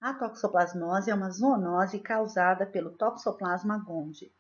A toxoplasmose é uma zoonose causada pelo Toxoplasma gondii,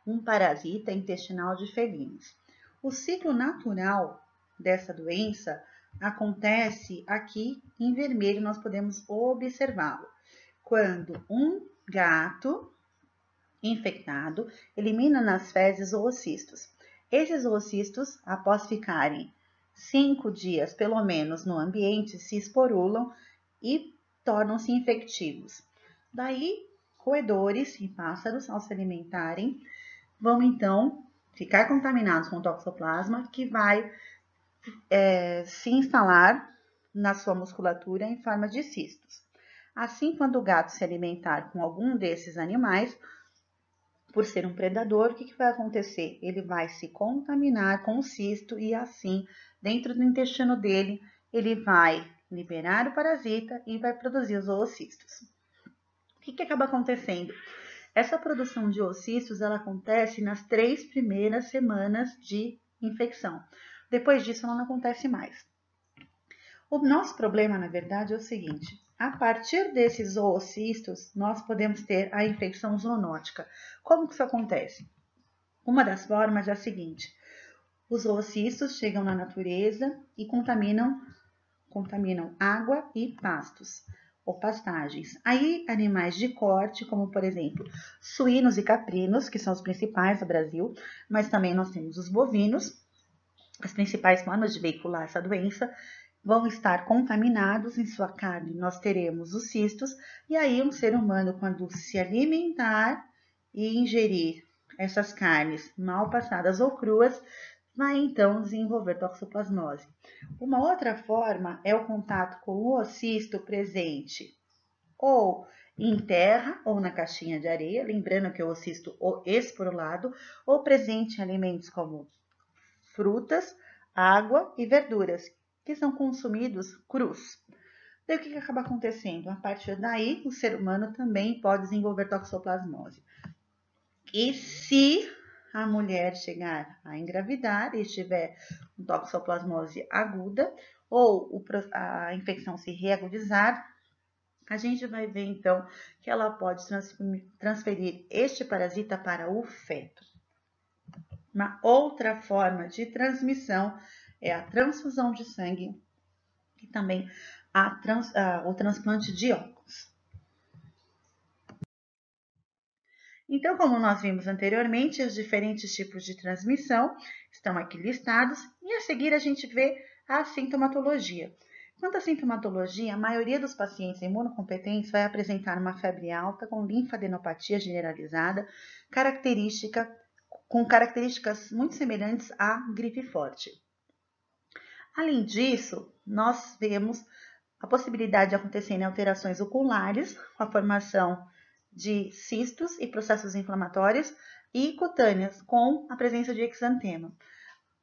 um parasita intestinal de felinos. O ciclo natural dessa doença acontece aqui em vermelho, nós podemos observá-lo. Quando um gato infectado elimina nas fezes oocistos. Esses oocistos, após ficarem 5 dias pelo menos no ambiente, se esporulam e tornam-se infectivos. Daí, roedores e pássaros, ao se alimentarem, vão então ficar contaminados com toxoplasma, que vai se instalar na sua musculatura em forma de cistos. Assim, quando o gato se alimentar com algum desses animais, por ser um predador, o que vai acontecer? Ele vai se contaminar com o cisto e assim, dentro do intestino dele, ele vai liberar o parasita e vai produzir os oocistos. O que acaba acontecendo? Essa produção de oocistos, ela acontece nas 3 primeiras semanas de infecção. Depois disso, ela não acontece mais. O nosso problema, na verdade, é o seguinte: a partir desses oocistos, nós podemos ter a infecção zoonótica. Como que isso acontece? Uma das formas é a seguinte: os oocistos chegam na natureza e contaminam água e pastos ou pastagens. Aí, animais de corte, como por exemplo, suínos e caprinos, que são os principais do Brasil, mas também nós temos os bovinos, as principais formas de veicular essa doença, vão estar contaminados em sua carne. Nós teremos os cistos, e aí um ser humano, quando se alimentar e ingerir essas carnes mal passadas ou cruas, vai então desenvolver toxoplasmose. Uma outra forma é o contato com o cisto presente ou em terra ou na caixinha de areia, lembrando que o cisto esporulado, ou presente em alimentos como frutas, água e verduras, que são consumidos crus. Daí o que acaba acontecendo? A partir daí, o ser humano também pode desenvolver toxoplasmose. E se a mulher chegar a engravidar e estiver com toxoplasmose aguda ou a infecção se reagudizar, a gente vai ver então que ela pode transferir este parasita para o feto. Uma outra forma de transmissão é a transfusão de sangue e também o transplante de órgãos. Então, como nós vimos anteriormente, os diferentes tipos de transmissão estão aqui listados e a seguir a gente vê a sintomatologia. Quanto à sintomatologia, a maioria dos pacientes imunocompetentes vai apresentar uma febre alta com linfadenopatia generalizada, com características muito semelhantes à gripe forte. Além disso, nós vemos a possibilidade de acontecerem alterações oculares, com a formação de cistos e processos inflamatórios, e cutâneas, com a presença de exantema.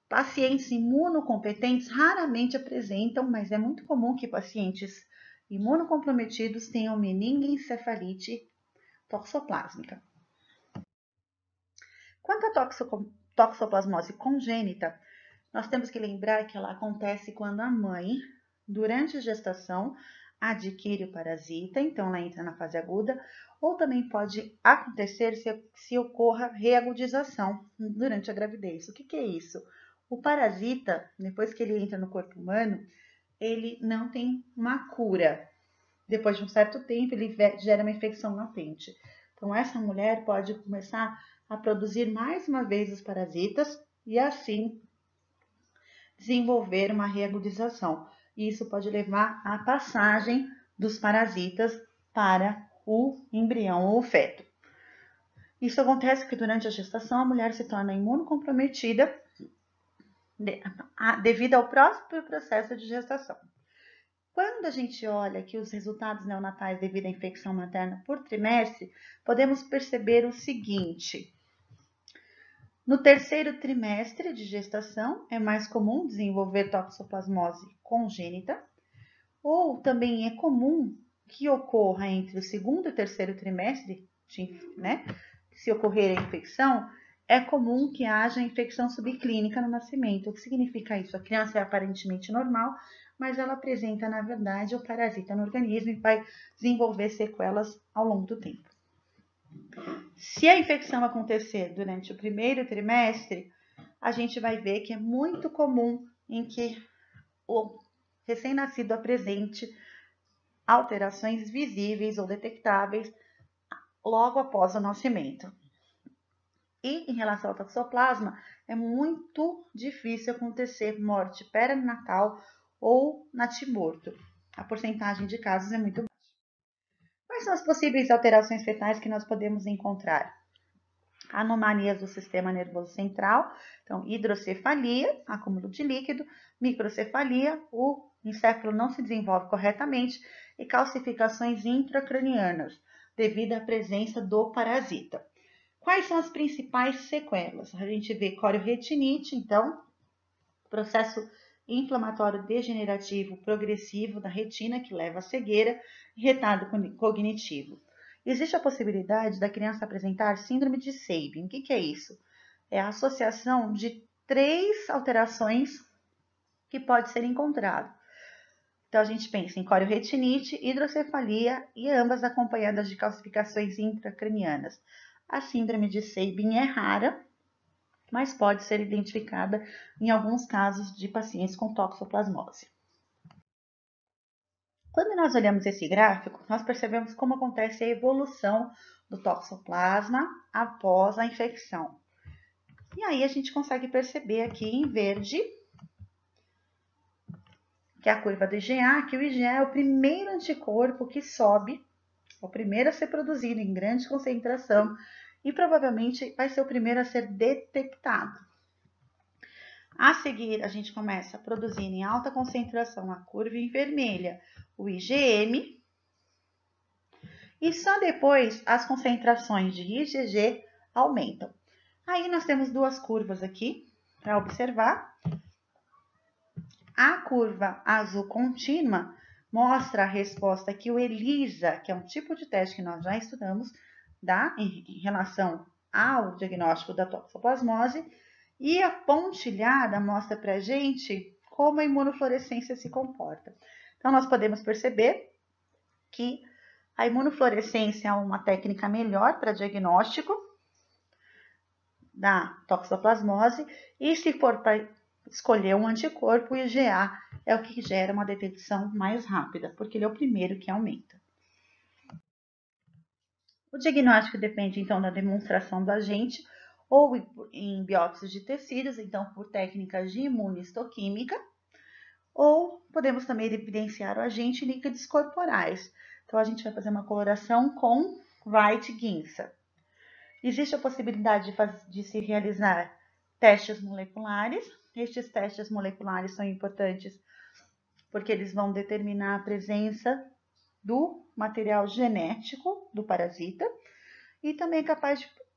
Pacientes imunocompetentes raramente apresentam, mas é muito comum que pacientes imunocomprometidos tenham meningoencefalite toxoplásmica. Quanto à toxoplasmose congênita, nós temos que lembrar que ela acontece quando a mãe, durante a gestação, adquire o parasita, então ela entra na fase aguda, ou também pode acontecer se ocorra reagudização durante a gravidez. O que é isso? O parasita, depois que ele entra no corpo humano, ele não tem uma cura. Depois de um certo tempo, ele gera uma infecção latente. Então, essa mulher pode começar a produzir mais uma vez os parasitas e assim desenvolver uma reagudização. E isso pode levar à passagem dos parasitas para o embrião ou o feto. Isso acontece porque durante a gestação a mulher se torna imunocomprometida devido ao próprio processo de gestação. Quando a gente olha aqui os resultados neonatais devido à infecção materna por trimestre, podemos perceber o seguinte: no terceiro trimestre de gestação, é mais comum desenvolver toxoplasmose congênita, ou também é comum que ocorra entre o segundo e terceiro trimestre, né? Se ocorrer a infecção, é comum que haja infecção subclínica no nascimento. O que significa isso? A criança é aparentemente normal, mas ela apresenta, na verdade, o parasita no organismo e vai desenvolver sequelas ao longo do tempo. Se a infecção acontecer durante o primeiro trimestre, a gente vai ver que é muito comum em que o recém-nascido apresente alterações visíveis ou detectáveis logo após o nascimento. E em relação ao toxoplasma, é muito difícil acontecer morte perinatal ou natimorto. A porcentagem de casos é muito baixa. Quais são as possíveis alterações fetais que nós podemos encontrar? Anomalias do sistema nervoso central, então hidrocefalia, acúmulo de líquido, microcefalia, o encéfalo não se desenvolve corretamente e calcificações intracranianas, devido à presença do parasita. Quais são as principais sequelas? A gente vê corioretinite, então, processo inflamatório degenerativo progressivo da retina, que leva à cegueira, e retardo cognitivo. Existe a possibilidade da criança apresentar síndrome de Sabin. O que é isso? É a associação de 3 alterações que pode ser encontrado. Então, a gente pensa em corioretinite, hidrocefalia e ambas acompanhadas de calcificações intracranianas. A síndrome de Sabin é rara, mas pode ser identificada em alguns casos de pacientes com toxoplasmose. Quando nós olhamos esse gráfico, nós percebemos como acontece a evolução do toxoplasma após a infecção. E aí a gente consegue perceber aqui em verde, que é a curva do IgA, que o IgA é o primeiro anticorpo que sobe, o primeiro a ser produzido em grande concentração e provavelmente vai ser o primeiro a ser detectado. A seguir, a gente começa a produzir em alta concentração a curva em vermelha, o IgM, e só depois as concentrações de IgG aumentam. Aí nós temos 2 curvas aqui para observar. A curva azul contínua mostra a resposta que o ELISA, que é um tipo de teste que nós já estudamos, dá em relação ao diagnóstico da toxoplasmose, e a pontilhada mostra para a gente como a imunofluorescência se comporta. Então, nós podemos perceber que a imunofluorescência é uma técnica melhor para diagnóstico da toxoplasmose, e se for para escolher um anticorpo, o IgA é o que gera uma detecção mais rápida, porque ele é o primeiro que aumenta. O diagnóstico depende, então, da demonstração do agente, ou em biópsias de tecidos, então, por técnicas de imunistoquímica, ou podemos também evidenciar o agente em líquidos corporais. Então, a gente vai fazer uma coloração com Wright-Ginsa. Existe a possibilidade de se realizar testes moleculares. Estes testes moleculares são importantes porque eles vão determinar a presença do material genético do parasita e também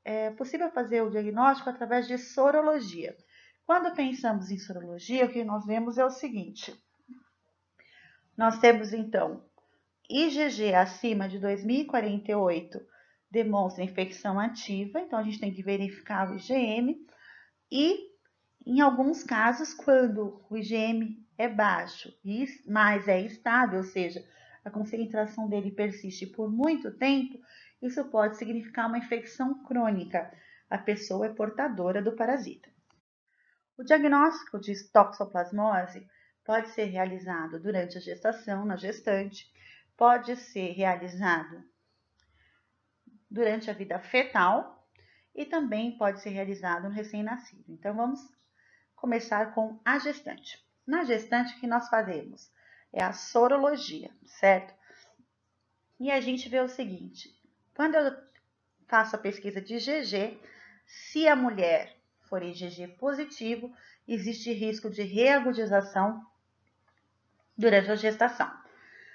é possível fazer o diagnóstico através de sorologia. Quando pensamos em sorologia, o que nós vemos é o seguinte: nós temos então IgG acima de 2048 demonstra infecção ativa, então a gente tem que verificar o IgM, e em alguns casos, quando o IgM é baixo, mas é estável, ou seja, a concentração dele persiste por muito tempo, isso pode significar uma infecção crônica. A pessoa é portadora do parasita. O diagnóstico de toxoplasmose pode ser realizado durante a gestação, na gestante, pode ser realizado durante a vida fetal e também pode ser realizado no recém-nascido. Então, vamos começar com a gestante. Na gestante, o que nós fazemos? É a sorologia, certo? E a gente vê o seguinte: quando eu faço a pesquisa de IgG, se a mulher for IgG positivo, existe risco de reagudização durante a gestação.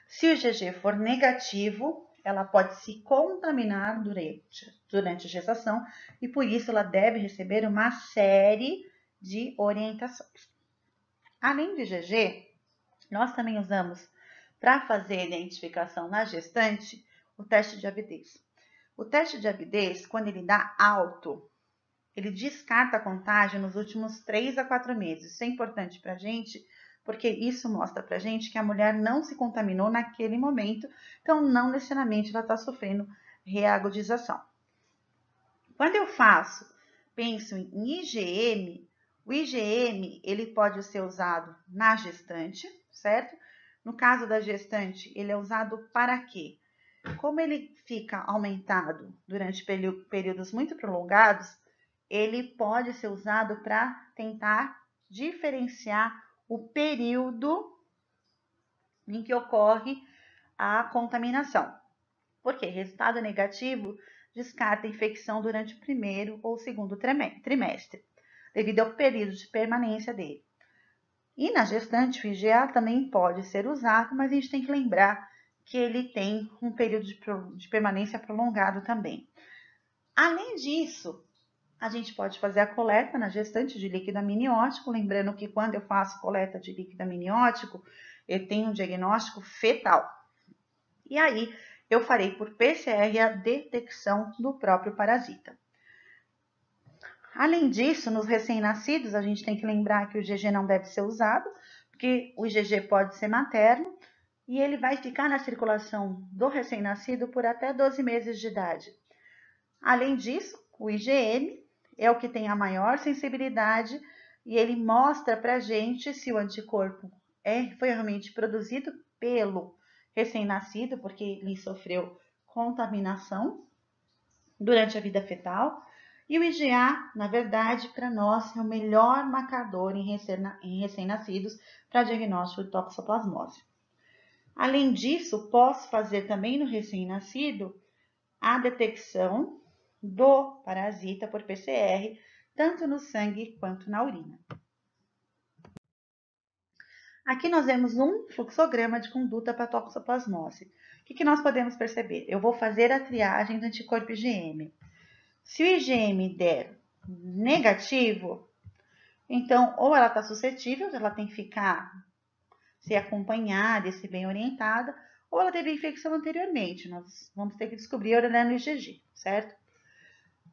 Se o IgG for negativo, ela pode se contaminar durante a gestação e por isso ela deve receber uma série de orientações. Além de IgG, nós também usamos para fazer a identificação na gestante o teste de avidez. O teste de avidez, quando ele dá alto, ele descarta a contágio nos últimos 3 a 4 meses. Isso é importante para a gente, porque isso mostra pra gente que a mulher não se contaminou naquele momento, então não necessariamente ela está sofrendo reagudização. Quando eu penso em IgM, o IgM ele pode ser usado na gestante, certo? No caso da gestante, ele é usado para quê? Como ele fica aumentado durante períodos muito prolongados, ele pode ser usado para tentar diferenciar o período em que ocorre a contaminação. Porque resultado negativo descarta a infecção durante o primeiro ou segundo trimestre, devido ao período de permanência dele. E na gestante, o IgA também pode ser usado, mas a gente tem que lembrar que ele tem um período de permanência prolongado também. Além disso, a gente pode fazer a coleta na gestante de líquido amniótico, lembrando que quando eu faço coleta de líquido amniótico, eu tenho um diagnóstico fetal. E aí, eu farei por PCR a detecção do próprio parasita. Além disso, nos recém-nascidos, a gente tem que lembrar que o IgG não deve ser usado, porque o IgG pode ser materno e ele vai ficar na circulação do recém-nascido por até 12 meses de idade. Além disso, o IgM é o que tem a maior sensibilidade e ele mostra para a gente se o anticorpo foi realmente produzido pelo recém-nascido, porque ele sofreu contaminação durante a vida fetal. E o IgA, na verdade, para nós é o melhor marcador em recém-nascidos para diagnóstico de toxoplasmose. Além disso, posso fazer também no recém-nascido a detecção do parasita por PCR, tanto no sangue quanto na urina. Aqui nós vemos um fluxograma de conduta para toxoplasmose. O que nós podemos perceber? Eu vou fazer a triagem do anticorpo IgM. Se o IgM der negativo, então ou ela está suscetível, ela tem que ser acompanhada e ser bem orientada, ou ela teve infecção anteriormente. Nós vamos ter que descobrir olhando o IgG, certo?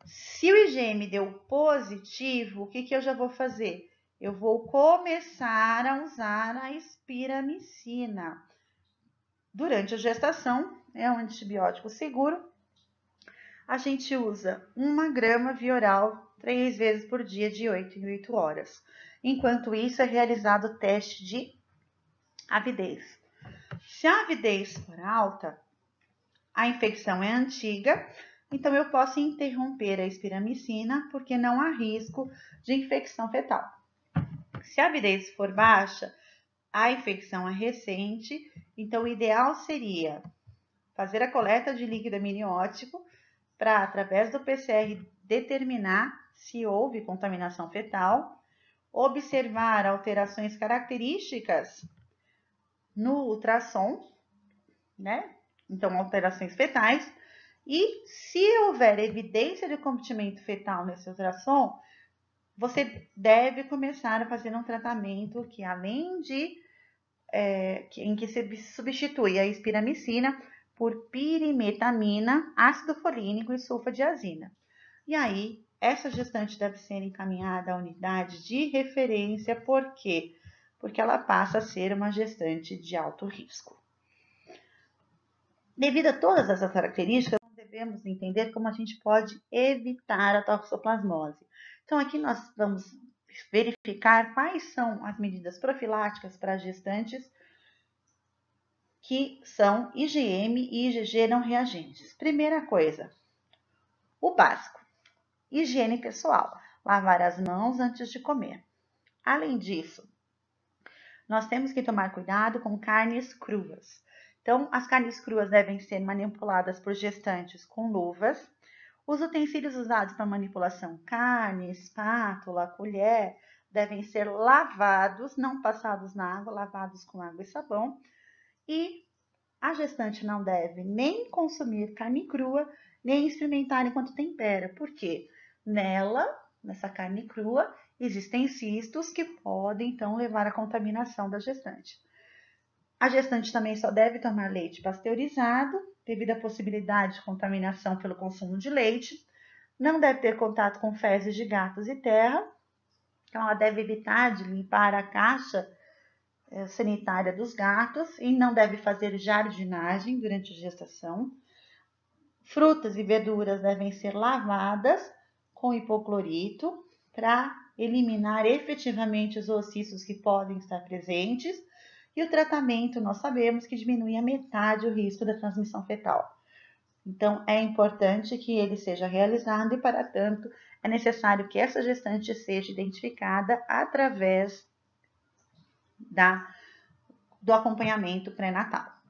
Se o IgM deu positivo, o que eu já vou fazer? Eu vou começar a usar a espiramicina. Durante a gestação, é um antibiótico seguro. A gente usa 1 grama via oral 3 vezes por dia, de 8 em 8 horas. Enquanto isso, é realizado o teste de avidez. Se a avidez for alta, a infecção é antiga, então eu posso interromper a espiramicina, porque não há risco de infecção fetal. Se a avidez for baixa, a infecção é recente, então o ideal seria fazer a coleta de líquido amniótico para, através do PCR, determinar se houve contaminação fetal, observar alterações características no ultrassom, né? Então, alterações fetais. E se houver evidência de cometimento fetal nesse ultrassom, você deve começar a fazer um tratamento que, além de em que se substitui a espiramicina por pirimetamina, ácido folínico e sulfadiazina. E aí, essa gestante deve ser encaminhada à unidade de referência, por quê? Porque ela passa a ser uma gestante de alto risco. Devido a todas essas características, nós devemos entender como a gente pode evitar a toxoplasmose. Então, aqui nós vamos verificar quais são as medidas profiláticas para gestantes que são IgM e IgG não reagentes. Primeira coisa, o básico, higiene pessoal, lavar as mãos antes de comer. Além disso, nós temos que tomar cuidado com carnes cruas. Então, as carnes cruas devem ser manipuladas por gestantes com luvas. Os utensílios usados para manipulação, carne, espátula, colher, devem ser lavados, não passados na água, lavados com água e sabão. E a gestante não deve nem consumir carne crua, nem experimentar enquanto tempera. Por quê? Nessa carne crua, existem cistos que podem, então, levar à contaminação da gestante. A gestante também só deve tomar leite pasteurizado, devido à possibilidade de contaminação pelo consumo de leite. Não deve ter contato com fezes de gatos e terra. Então, ela deve evitar de limpar a caixa sanitária dos gatos e não deve fazer jardinagem durante a gestação. Frutas e verduras devem ser lavadas com hipoclorito para eliminar efetivamente os oocitos que podem estar presentes. E o tratamento, nós sabemos que diminui a metade o risco da transmissão fetal. Então, é importante que ele seja realizado e, para tanto, é necessário que essa gestante seja identificada através do acompanhamento pré-natal.